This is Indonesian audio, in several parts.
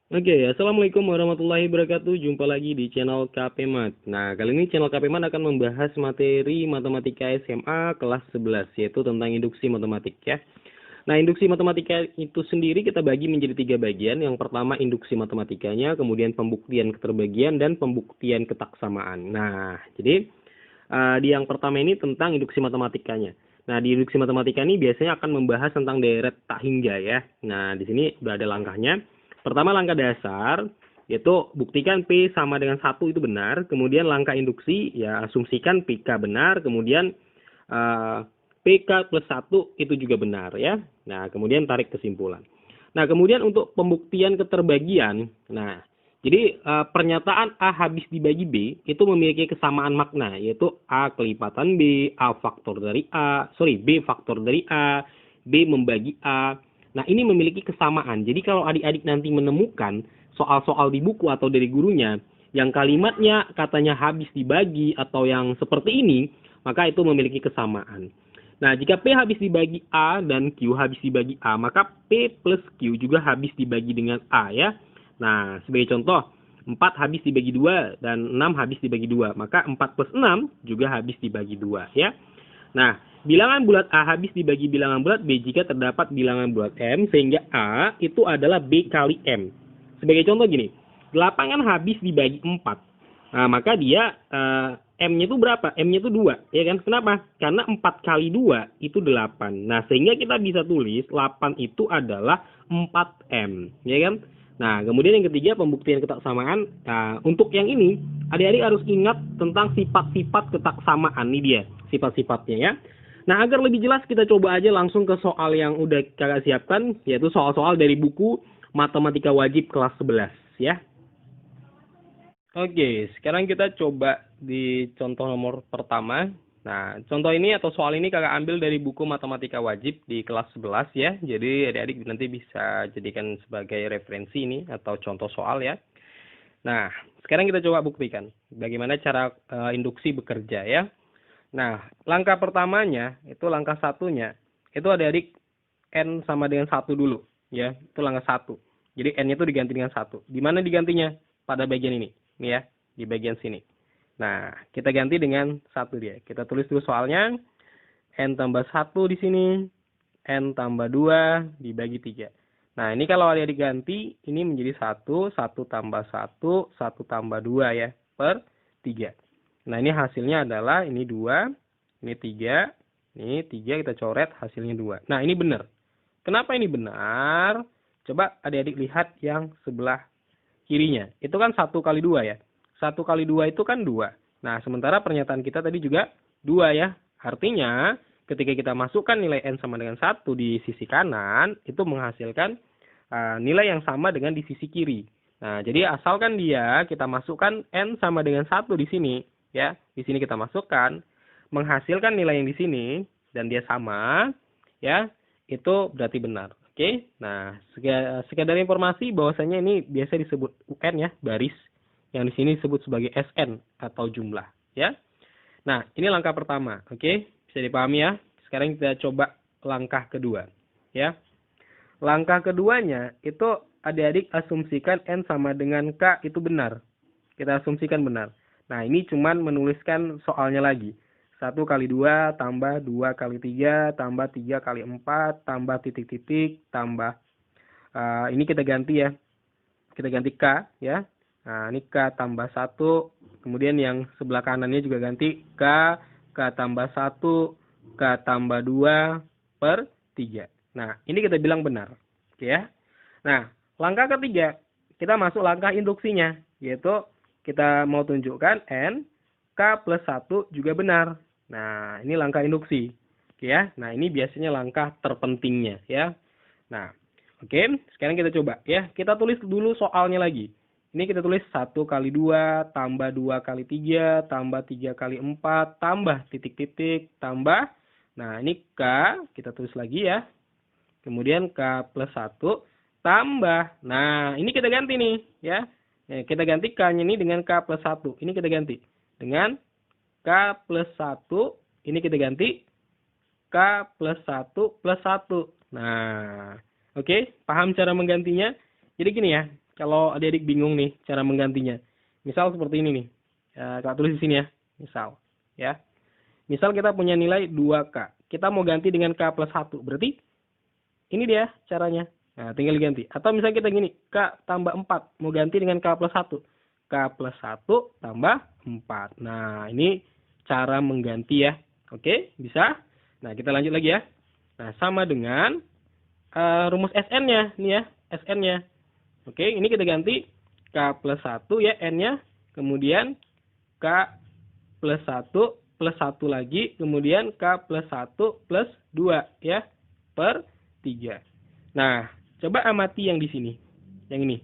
Oke, Assalamualaikum warahmatullahi wabarakatuh. Jumpa lagi di channel KP Mat. Nah, kali ini channel KP Mat akan membahas materi matematika SMA kelas 11, yaitu tentang induksi matematik ya. Nah, induksi matematika itu sendiri kita bagi menjadi 3 bagian. Yang pertama induksi matematikanya, kemudian pembuktian keterbagian, dan pembuktian ketaksamaan. Nah, jadi di yang pertama ini tentang induksi matematikanya. Nah, di induksi matematika ini biasanya akan membahas tentang deret tak hingga ya. Nah, di sini sudah ada langkahnya. Pertama, langkah dasar, yaitu buktikan P sama dengan 1 itu benar. Kemudian langkah induksi, ya asumsikan PK benar. Kemudian PK plus 1 itu juga benar ya. Nah, kemudian tarik kesimpulan. Nah, kemudian untuk pembuktian keterbagian, nah, jadi pernyataan A habis dibagi B itu memiliki kesamaan makna, yaitu A kelipatan B, A faktor dari B faktor dari A, B membagi A. Nah, ini memiliki kesamaan. Jadi kalau adik-adik nanti menemukan soal-soal di buku atau dari gurunya yang kalimatnya katanya habis dibagi atau yang seperti ini, maka itu memiliki kesamaan. Nah, jika P habis dibagi A dan Q habis dibagi A, maka P plus Q juga habis dibagi dengan A ya. Nah, sebagai contoh, 4 habis dibagi 2 dan 6 habis dibagi 2. Maka 4 plus 6 juga habis dibagi 2 ya. Nah, bilangan bulat A habis dibagi bilangan bulat B jika terdapat bilangan bulat M, sehingga A itu adalah B kali M. Sebagai contoh gini, 8 kan habis dibagi 4. Nah, maka dia M-nya itu berapa? M-nya itu 2. Ya kan? Kenapa? Karena 4 kali 2 itu 8. Nah, sehingga kita bisa tulis 8 itu adalah 4M. Ya kan? Nah, kemudian yang ketiga, pembuktian ketaksamaan. Nah, untuk yang ini, adik-adik harus ingat tentang sifat-sifat ketaksamaan. Ini dia, sifat-sifatnya ya. Nah, agar lebih jelas kita coba aja langsung ke soal yang udah kakak siapkan, yaitu soal-soal dari buku Matematika Wajib kelas 11 ya. Oke, sekarang kita coba di contoh nomor pertama. Nah, contoh ini atau soal ini kakak ambil dari buku Matematika Wajib di kelas 11 ya. Jadi adik-adik nanti bisa jadikan sebagai referensi ini atau contoh soal ya. Nah, sekarang kita coba buktikan bagaimana cara induksi bekerja ya. Nah, langkah pertamanya, itu langkah satunya, itu adik-adik N sama dengan 1 dulu ya. Itu langkah 1. Jadi N-nya itu diganti dengan 1. Di mana digantinya? Pada bagian ini. Ini ya, di bagian sini. Nah, kita ganti dengan 1 dia. Kita tulis dulu soalnya. N tambah 1 di sini. N tambah 2 dibagi 3. Nah, ini kalau adik diganti, ini menjadi 1, 1 tambah 1, 1 tambah 2 ya, per 3. Nah, ini hasilnya adalah, ini 2, ini 3, ini 3 kita coret, hasilnya 2. Nah, ini benar. Kenapa ini benar? Coba adik-adik lihat yang sebelah kirinya. Itu kan 1 kali 2 ya. 1 kali 2 itu kan 2. Nah, sementara pernyataan kita tadi juga 2 ya. Artinya, ketika kita masukkan nilai N sama dengan 1 di sisi kanan, itu menghasilkan nilai yang sama dengan di sisi kiri. Nah, jadi asalkan dia kita masukkan N sama dengan 1 di sini, ya. Di sini kita masukkan, menghasilkan nilai yang di sini, dan dia sama, ya, itu berarti benar. Oke, nah sekadar informasi bahwasanya ini biasa disebut UN ya, baris, yang di sini disebut sebagai SN atau jumlah ya. Nah, ini langkah pertama, oke, bisa dipahami ya. Sekarang kita coba langkah kedua ya. Langkah keduanya itu adik-adik asumsikan N sama dengan K itu benar. Kita asumsikan benar. Nah, ini cuman menuliskan soalnya lagi. 1 kali 2 tambah 2 kali 3 tambah 3 kali 4 tambah titik-titik tambah ini kita ganti ya. Kita ganti K ya. Nah, ini K tambah 1. Kemudian yang sebelah kanannya juga ganti K, K tambah 1, K tambah 2 per 3. Nah, ini kita bilang benar. Oke ya. Nah, langkah ketiga, kita masuk langkah induksinya, yaitu kita mau tunjukkan N, K plus 1 juga benar. Nah, ini langkah induksi. Oke ya. Nah, ini biasanya langkah terpentingnya ya. Nah, oke, sekarang kita coba ya. Kita tulis dulu soalnya lagi. Ini kita tulis 1 kali 2 tambah 2 kali 3 tambah 3 kali 4 tambah titik-titik tambah. Nah, ini K kita tulis lagi ya. Kemudian K plus 1 tambah. Nah, ini kita ganti nih ya. Kita ganti K-nya ini dengan K plus 1. Ini kita ganti dengan K plus 1. Ini kita ganti K plus 1 plus 1. Nah, oke, paham cara menggantinya? Jadi gini ya, kalau adik-adik bingung nih cara menggantinya. Misal seperti ini nih. Kakak tulis di sini ya. Misal. Ya. Misal kita punya nilai 2K. Kita mau ganti dengan K plus 1. Berarti ini dia caranya. Nah, tinggal diganti. Atau misalnya kita gini. K tambah 4. Mau ganti dengan K plus 1. K plus 1 tambah 4. Nah, ini cara mengganti ya. Oke, bisa. Nah, kita lanjut lagi ya. Nah, sama dengan rumus SN-nya. Nih ya, SN-nya. Oke, ini kita ganti K plus 1 ya, N-nya. Kemudian K plus 1 plus 1 lagi. Kemudian K plus 1 plus 2 ya, per 3. Nah, coba amati yang di sini. Yang ini.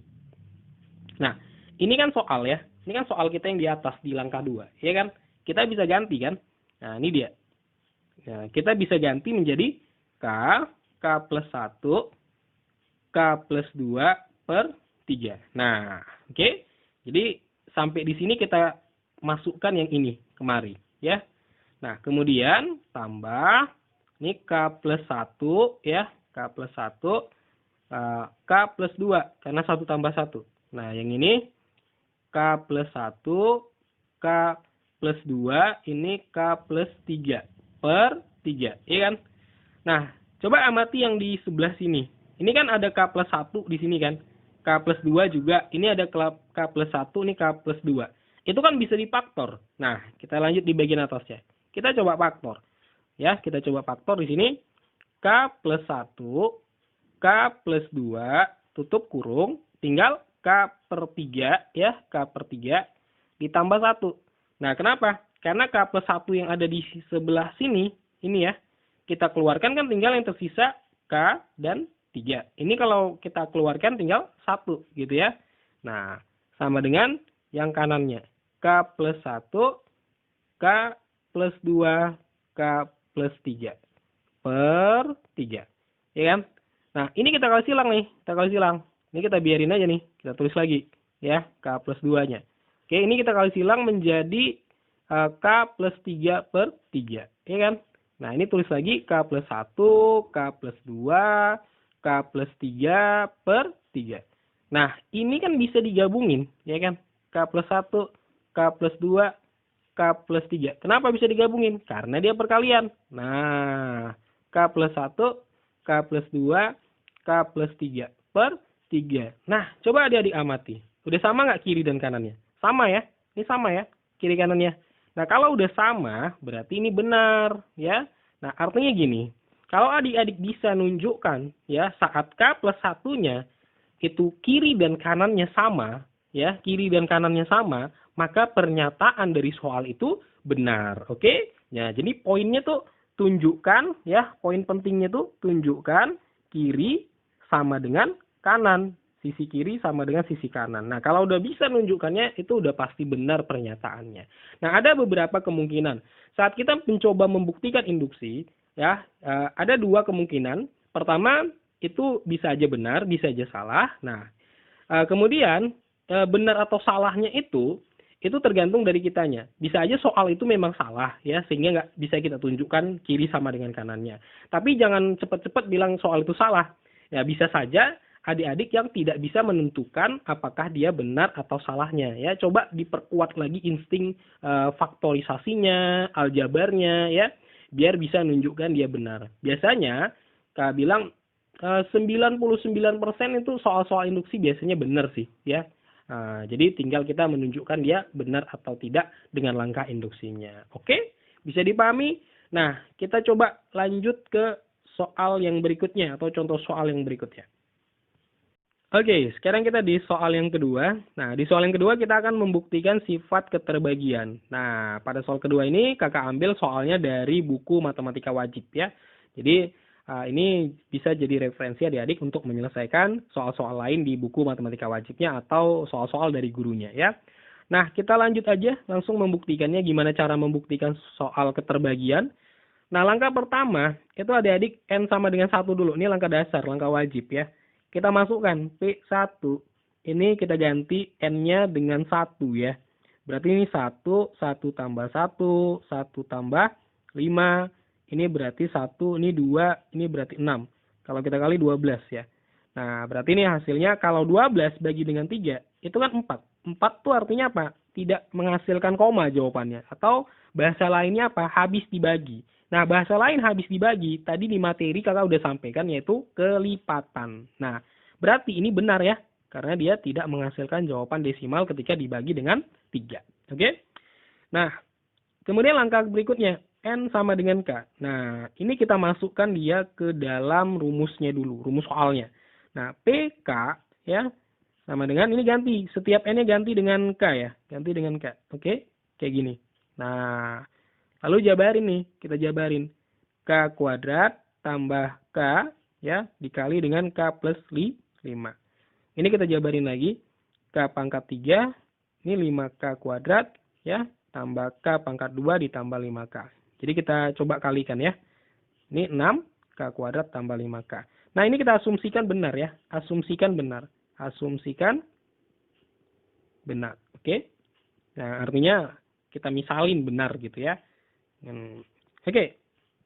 Nah, ini kan soal ya. Ini kan soal kita yang di atas, di langkah 2. Ya kan? Kita bisa ganti kan? Nah, ini dia. Nah, kita bisa ganti menjadi K plus 1, K plus 2 per 3. Nah, oke. Jadi, sampai di sini kita masukkan yang ini kemari. Ya. Nah, kemudian tambah. Ini K plus 1 ya. K plus 1. K plus 2. Karena 1 tambah 1. Nah, yang ini K plus 1. K plus 2. Ini K plus 3. Per 3. Iya kan? Nah, coba amati yang di sebelah sini. Ini kan ada K plus 1 di sini kan. K plus 2 juga. Ini ada K plus 1, ini K plus 2. Itu kan bisa difaktor. Nah, kita lanjut di bagian atasnya. Kita coba faktor. Ya, kita coba faktor di sini. K plus 1, K plus 2, tutup kurung. Tinggal K per 3, ya. K per 3 ditambah 1. Nah, kenapa? Karena K plus 1 yang ada di sebelah sini, ini ya. Kita keluarkan kan tinggal yang tersisa K dan 3. Ini kalau kita keluarkan tinggal 1 gitu ya. Nah, sama dengan yang kanannya. K plus 1, K plus 2, K plus 3. Per 3. Ya kan? Nah, ini kita kali silang nih. Kita kali silang. Ini kita biarin aja nih. Kita tulis lagi. Ya, K plus 2-nya. Oke, ini kita kali silang menjadi K plus 3 per 3. Ya kan? Nah, ini tulis lagi K plus 1, K plus 2, K plus 3 per 3. Nah, ini kan bisa digabungin, ya kan? K plus 1, K plus 2, K plus 3. Kenapa bisa digabungin? Karena dia perkalian. Nah, K plus 1, K plus 2, K plus 3 per 3. Nah, coba adik-adik amati. Udah sama nggak kiri dan kanannya? Sama ya? Ini sama ya, kiri kanannya. Nah, kalau udah sama, berarti ini benar, ya. Nah, artinya gini, kalau adik-adik bisa nunjukkan, ya, saat K plus 1-nya, itu kiri dan kanannya sama, ya, kiri dan kanannya sama, maka pernyataan dari soal itu benar, oke? Ya, jadi poinnya tuh tunjukkan, ya, poin pentingnya tuh tunjukkan kiri sama dengan kanan. Sisi kiri sama dengan sisi kanan. Nah, kalau udah bisa nunjukkannya, itu udah pasti benar pernyataannya. Nah, ada beberapa kemungkinan. Saat kita mencoba membuktikan induksi, ya, ada dua kemungkinan. Pertama, itu bisa aja benar, bisa aja salah. Nah, kemudian benar atau salahnya itu tergantung dari kitanya. Bisa aja soal itu memang salah, ya, sehingga nggak bisa kita tunjukkan kiri sama dengan kanannya. Tapi jangan cepat-cepat bilang soal itu salah. Ya, bisa saja adik-adik yang tidak bisa menentukan apakah dia benar atau salahnya, ya. Coba diperkuat lagi insting faktorisasinya, aljabarnya, ya, biar bisa menunjukkan dia benar. Biasanya Kak bilang 99% itu soal-soal induksi biasanya benar sih, ya. Jadi tinggal kita menunjukkan dia benar atau tidak dengan langkah induksinya. Oke? Bisa dipahami? Nah, kita coba lanjut ke soal yang berikutnya atau contoh soal yang berikutnya. Oke, sekarang kita di soal yang kedua. Nah, di soal yang kedua kita akan membuktikan sifat keterbagian. Nah, pada soal kedua ini kakak ambil soalnya dari buku Matematika Wajib ya. Jadi, ini bisa jadi referensi adik-adik untuk menyelesaikan soal-soal lain di buku Matematika Wajibnya atau soal-soal dari gurunya ya. Nah, kita lanjut aja langsung membuktikannya. Gimana cara membuktikan soal keterbagian. Nah, langkah pertama itu adik-adik N sama dengan 1 dulu. Ini langkah dasar, langkah wajib ya. Kita masukkan P1. Ini kita ganti N-nya dengan 1 ya. Berarti ini 1, 1 tambah 1, 1 tambah 5. Ini berarti 1, ini 2, ini berarti 6. Kalau kita kali 12 ya. Nah, berarti ini hasilnya kalau 12 bagi dengan 3, itu kan 4. 4 tuh artinya apa? Tidak menghasilkan koma jawabannya. Atau bahasa lainnya apa? Habis dibagi. Nah, bahasa lain habis dibagi, tadi di materi kakak udah sampaikan, yaitu kelipatan. Nah, berarti ini benar ya, karena dia tidak menghasilkan jawaban desimal ketika dibagi dengan 3. Oke? Nah, kemudian langkah berikutnya, N sama dengan K. Nah, ini kita masukkan dia ke dalam rumusnya dulu, rumus soalnya. Nah, PK ya sama dengan ini ganti. Setiap N-nya ganti dengan K ya. Ganti dengan K. Oke? Kayak gini. Nah, lalu jabarin nih. Kita jabarin. K kuadrat tambah K ya dikali dengan K plus 5. Ini kita jabarin lagi. K pangkat 3. Ini 5K kuadrat ya. Tambah K pangkat 2 ditambah 5K. Jadi kita coba kalikan ya. Ini 6K kuadrat tambah 5K. Nah, ini kita asumsikan benar ya. Asumsikan benar. Asumsikan benar. Oke. Nah, artinya kita misalin benar gitu ya. Oke.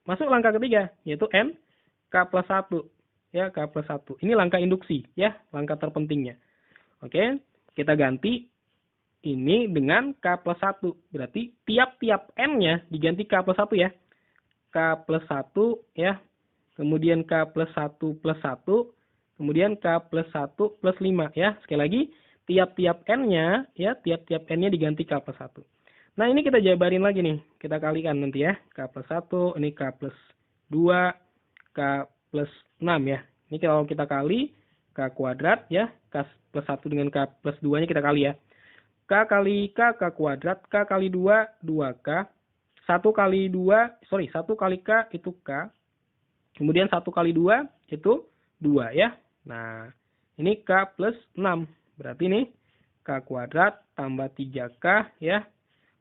Masuk langkah ketiga, yaitu N K plus 1. Ya, K plus 1. Ini langkah induksi ya. Langkah terpentingnya. Oke. Kita ganti ini dengan K plus 1. Berarti tiap-tiap N-nya diganti K plus 1 ya. K plus 1 ya. Kemudian K plus 1 plus 1, kemudian K plus 1 plus 5 ya. Sekali lagi, tiap-tiap N-nya ya, tiap-tiap N-nya diganti K plus 1. Nah, ini kita jabarin lagi nih. Kita kalikan nanti ya. K plus 1, ini K plus 2, K plus 6 ya. Ini kalau kita kali, K kuadrat ya. K plus 1 dengan K plus 2-nya kita kali ya. K kali K, K kuadrat. K kali 2, 2K. 1 kali K itu K. Kemudian 1 kali 2 itu 2 ya. Nah, ini K plus 6. Berarti ini K kuadrat tambah 3K ya.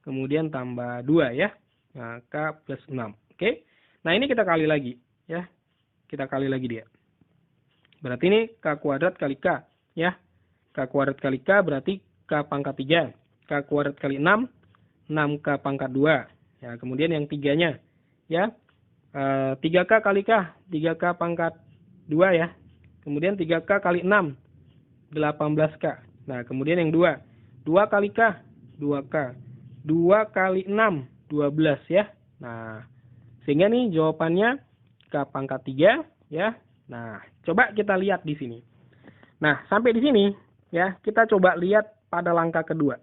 Kemudian tambah 2 ya. Nah, K plus 6. Oke. Nah, ini kita kali lagi ya. Kita kali lagi dia. Berarti ini K kuadrat kali K ya. K kuadrat kali K berarti K pangkat 3. K kuadrat kali 6. 6K pangkat 2. Ya, kemudian yang 3-nya ya. 3K kali K, 3K pangkat 2 ya. Kemudian 3K kali 6, 18K. Nah, kemudian yang 2. 2 kali K, 2K. 2 kali 6, 12 ya. Nah, sehingga nih jawabannya K pangkat 3 ya. Nah, coba kita lihat di sini. Nah, sampai di sini ya, kita coba lihat pada langkah kedua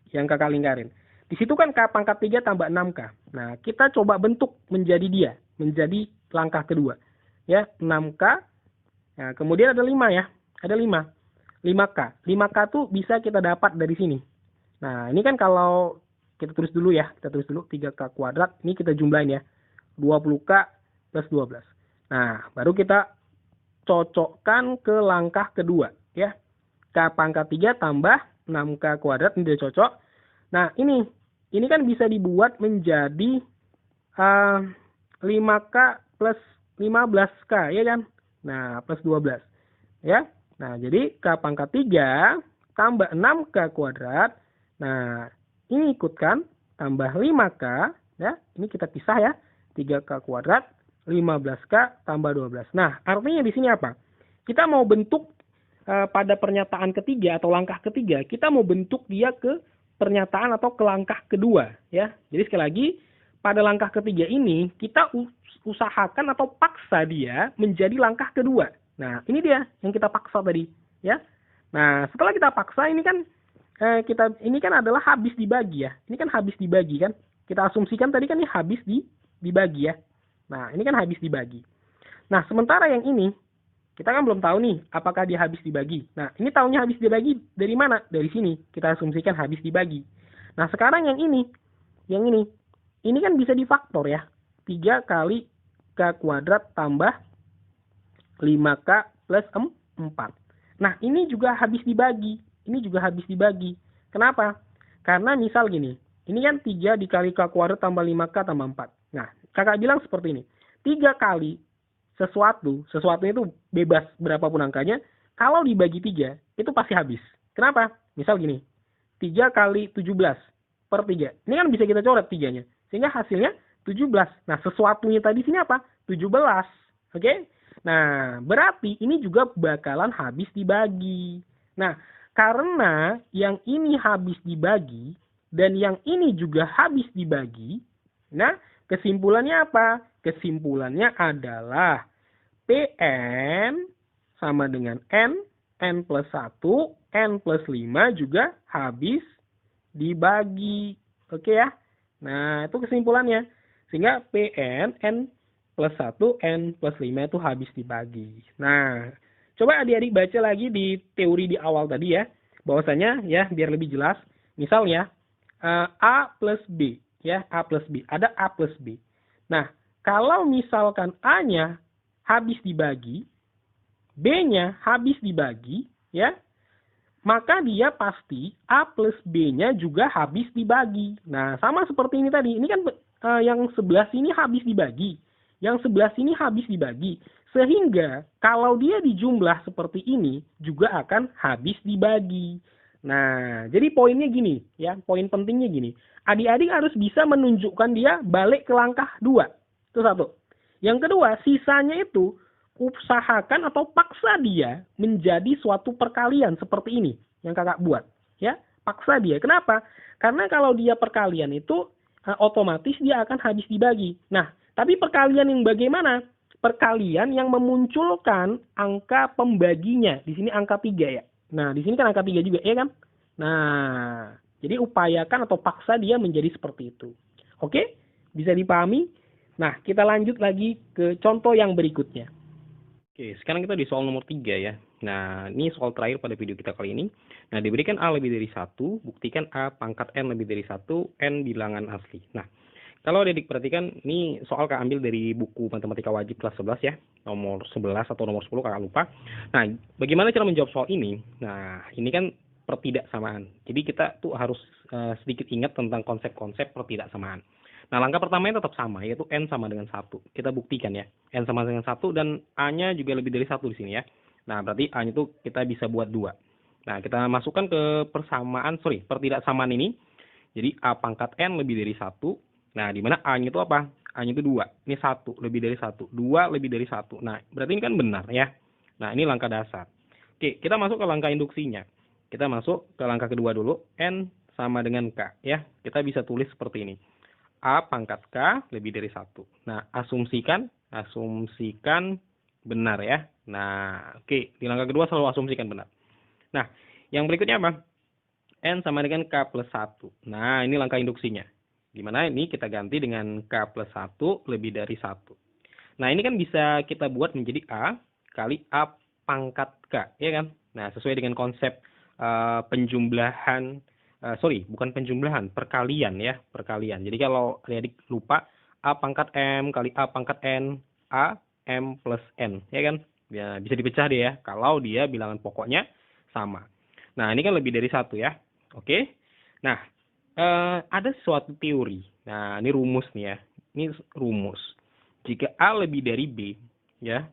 yang kakak lingkarin. Di situ kan K pangkat 3 tambah 6K. Nah, kita coba bentuk menjadi dia. Menjadi langkah kedua. Ya, 6K. Nah, kemudian ada 5 ya. Ada 5. 5K. 5K tuh bisa kita dapat dari sini. Nah, ini kan kalau kita tulis dulu ya. Kita tulis dulu 3K kuadrat. Ini kita jumlahin ya. 20K plus 12. Nah, baru kita cocokkan ke langkah kedua. Ya. K pangkat 3 tambah 6K kuadrat. Ini udah cocok. Nah, ini kan bisa dibuat menjadi 5K plus 15K, ya kan? Nah, plus 12. Ya. Nah, jadi K pangkat 3 tambah 6K kuadrat. Nah, ini ikutkan tambah 5K. Ya. Ini kita pisah ya. 3K kuadrat, 15K tambah 12. Nah, artinya di sini apa? Kita mau bentuk pada pernyataan ketiga atau langkah ketiga, kita mau bentuk dia ke pernyataan atau ke langkah kedua. Ya. Jadi sekali lagi, pada langkah ketiga ini, kita usahakan atau paksa dia menjadi langkah kedua. Nah, ini dia yang kita paksa tadi, ya. Nah, setelah kita paksa, ini kan adalah habis dibagi ya. Ini kan habis dibagi kan. Kita asumsikan tadi kan ini habis dibagi ya. Nah, ini kan habis dibagi. Nah, sementara yang ini, kita kan belum tahu nih apakah dia habis dibagi. Nah, ini tahunya habis dibagi dari mana? Dari sini. Kita asumsikan habis dibagi. Nah, sekarang yang ini kan bisa difaktor ya. 3 kali K kuadrat tambah 5K plus 4. Nah, ini juga habis dibagi. Ini juga habis dibagi. Kenapa? Karena misal gini. Ini kan 3 dikali K kuadrat tambah 5K tambah 4. Nah, kakak bilang seperti ini. 3 kali sesuatunya itu bebas berapapun angkanya. Kalau dibagi 3, itu pasti habis. Kenapa? Misal gini. 3 kali 17 per 3. Ini kan bisa kita coret 3-nya. Sehingga hasilnya 17. Nah, sesuatunya tadi sini apa? 17. Oke? Nah, berarti ini juga bakalan habis dibagi. Nah, karena yang ini habis dibagi dan yang ini juga habis dibagi, nah kesimpulannya apa? Kesimpulannya adalah PN sama dengan N plus 1, N plus 5 juga habis dibagi. Oke ya? Nah, itu kesimpulannya. Sehingga PN, N plus 1, N plus 5 itu habis dibagi. Nah, coba adik-adik baca lagi di teori di awal tadi ya. Bahwasanya ya, biar lebih jelas. Misalnya, A plus B. Ya, A plus B. Ada A plus B. Nah, kalau misalkan A-nya habis dibagi, B-nya habis dibagi, ya, maka dia pasti A plus B-nya juga habis dibagi. Nah, sama seperti ini tadi. Ini kan yang sebelah sini habis dibagi. Yang sebelah sini habis dibagi. Sehingga kalau dia dijumlah seperti ini, juga akan habis dibagi. Nah, jadi poinnya gini, ya. Poin pentingnya gini. Adik-adik harus bisa menunjukkan dia balik ke langkah 2. Itu satu. Yang kedua, sisanya itu usahakan atau paksa dia menjadi suatu perkalian seperti ini yang kakak buat, ya. Paksa dia. Kenapa? Karena kalau dia perkalian itu otomatis dia akan habis dibagi. Nah, tapi perkalian yang bagaimana? Perkalian yang memunculkan angka pembaginya. Di sini angka 3 ya. Nah, di sini kan angka 3 juga, ya kan? Nah, jadi upayakan atau paksa dia menjadi seperti itu. Oke? Bisa dipahami? Nah, kita lanjut lagi ke contoh yang berikutnya. Oke, sekarang kita di soal nomor 3 ya. Nah, ini soal terakhir pada video kita kali ini. Nah, diberikan A lebih dari 1, buktikan A pangkat N lebih dari 1, N bilangan asli. Nah, kalau adik perhatikan, ini soal kakak ambil dari buku Matematika Wajib kelas 11 ya. Nomor 11 atau nomor 10 kakak lupa. Nah, bagaimana cara menjawab soal ini? Nah, ini kan pertidaksamaan. Jadi kita tuh harus sedikit ingat tentang konsep-konsep pertidaksamaan. Nah, langkah pertamanya tetap sama, yaitu N sama dengan 1. Kita buktikan ya. N sama dengan 1 dan A-nya juga lebih dari 1 di sini ya. Nah, berarti A-nya itu kita bisa buat 2. Nah, kita masukkan ke pertidaksamaan ini. Jadi A pangkat N lebih dari 1. Nah, di mana A-nya itu apa? A-nya itu 2. Ini 1 lebih dari 1. 2 lebih dari 1. Nah, berarti ini kan benar ya. Nah, ini langkah dasar. Oke, kita masuk ke langkah induksinya. Kita masuk ke langkah kedua dulu. N sama dengan K ya. Kita bisa tulis seperti ini. A pangkat K lebih dari 1. Nah, asumsikan benar ya. Nah, oke. Di langkah kedua selalu asumsikan benar. Nah, yang berikutnya apa? N sama dengan K plus 1. Nah, ini langkah induksinya. Dimana ini kita ganti dengan K plus 1 lebih dari 1. Nah, ini kan bisa kita buat menjadi A kali A pangkat K, ya kan? Nah, sesuai dengan konsep penjumlahan, bukan penjumlahan, perkalian ya, perkalian. Jadi kalau adik lupa, A pangkat M kali A pangkat N, A, M plus N, ya kan? Ya, bisa dipecah deh ya, kalau dia bilangan pokoknya sama. Nah, ini kan lebih dari 1 ya. Oke. Nah, ada suatu teori. Nah, ini rumus nih ya. Ini rumus. Jika A lebih dari B, ya,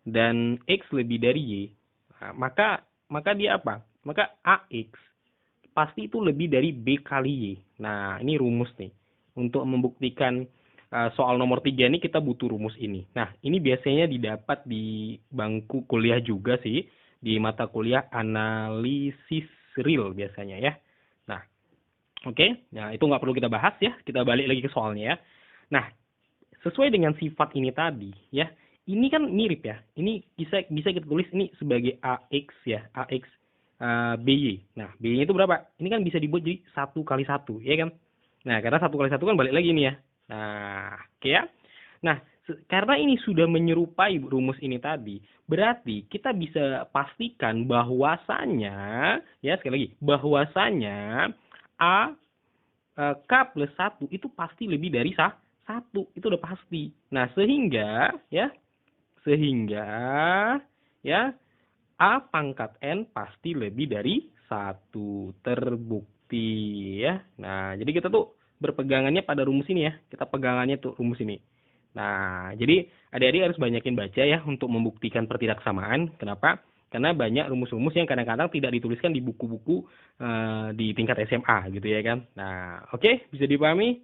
dan X lebih dari Y, nah, maka dia apa? Maka AX pasti itu lebih dari B kali Y. Nah, ini rumus nih. Untuk membuktikan soal nomor 3 ini kita butuh rumus ini. Nah, ini biasanya didapat di bangku kuliah juga sih. Di mata kuliah analisis real biasanya ya. Nah, oke. Nah, itu nggak perlu kita bahas ya. Kita balik lagi ke soalnya ya. Nah, sesuai dengan sifat ini tadi ya. Ini kan mirip ya. Ini bisa kita tulis ini sebagai AX ya. AX BY. Nah, BY itu berapa? Ini kan bisa dibuat jadi 1 kali 1, ya kan? Nah, karena 1 kali 1 kan balik lagi nih ya. Nah, oke ya. Nah, karena ini sudah menyerupai rumus ini tadi, berarti kita bisa pastikan bahwasanya, ya sekali lagi, bahwasanya A K plus 1 itu pasti lebih dari 1. Itu udah pasti. Nah, sehingga ya A pangkat N pasti lebih dari 1. Terbukti ya. Nah, jadi kita tuh berpegangannya pada rumus ini ya. Kita pegangannya tuh rumus ini. Nah, jadi adik-adik harus banyakin baca ya untuk membuktikan pertidaksamaan. Kenapa? Karena banyak rumus-rumus yang kadang-kadang tidak dituliskan di buku-buku di tingkat SMA gitu ya kan. Nah, oke, bisa dipahami.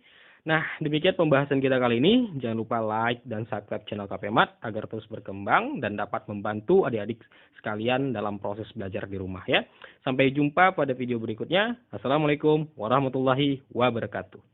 Nah, demikian pembahasan kita kali ini. Jangan lupa like dan subscribe channel KP Mat agar terus berkembang dan dapat membantu adik-adik sekalian dalam proses belajar di rumah ya. Sampai jumpa pada video berikutnya. Assalamualaikum warahmatullahi wabarakatuh.